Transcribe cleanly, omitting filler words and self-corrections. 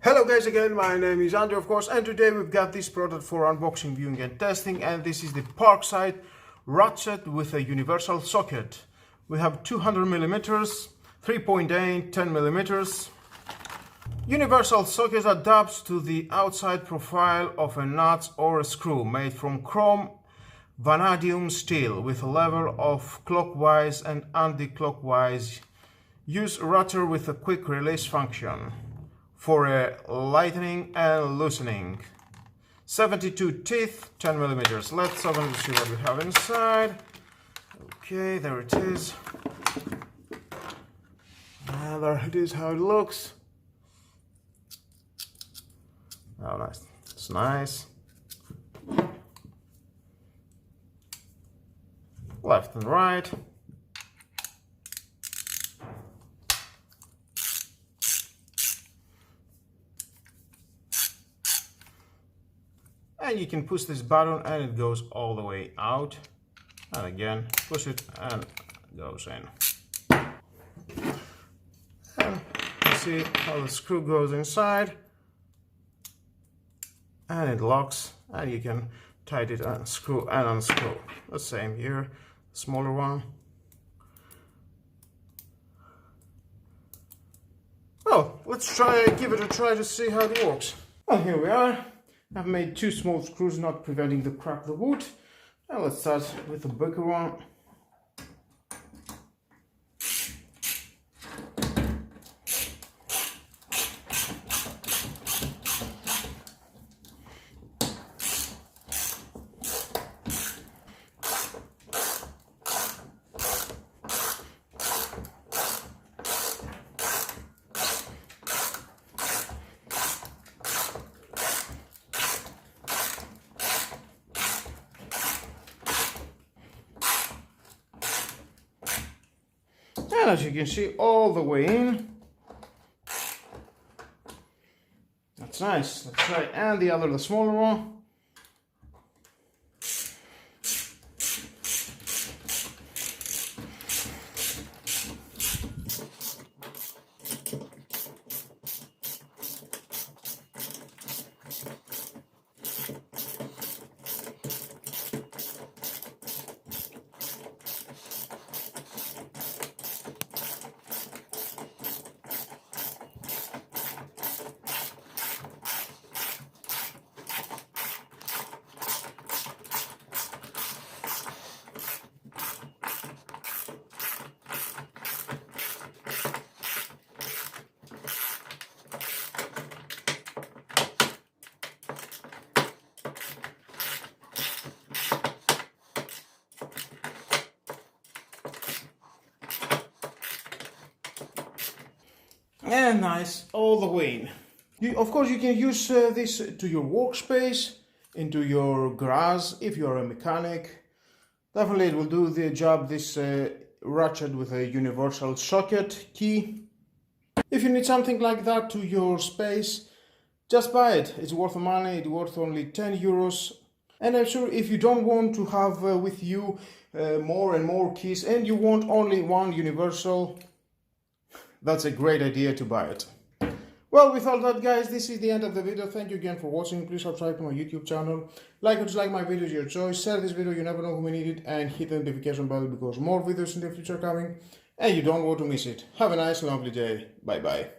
Hello guys again, my name is Andrew of course, and today we've got this product for unboxing, viewing and testing, and this is the Parkside Ratchet with a universal socket. We have 200mm, 3.8, 10mm. Universal socket adapts to the outside profile of a nut or a screw made from chrome vanadium steel with a level of clockwise and anti-clockwise. Use router with a quick release function for a lightening and loosening. 72 teeth, 10mm. Let's open to see what we have inside. Okay, there it is. And there it is, how it looks. Oh, nice. It's nice. Left and right. And you can push this button and it goes all the way out. And again, push it and it goes in. And you see how the screw goes inside. And it locks, and you can tighten it and screw and unscrew. The same here, smaller one. Well, let's give it a try to see how it works. Well, here we are. I've made two small screws, not preventing the crack of the wood. Now let's start with the bigger one. And as you can see, all the way in. That's nice. Let's try, and the smaller one. And nice, all the way in. Of course, you can use this to your workspace, into your garage, if you're a mechanic. Definitely it will do the job, this ratchet with a universal socket key. If you need something like that to your space, just buy it. It's worth the money, it's worth only 10 euros. And I'm sure if you don't want to have with you more and more keys, and you want only one universal, that's a great idea to buy it. Well, with all that guys, this is the end of the video. Thank you again for watching. Please subscribe to my YouTube channel. Like or dislike my videos, your choice. Share this video, you never know who may need it. And hit the notification bell because more videos in the future are coming. And you don't want to miss it. Have a nice, lovely day. Bye bye.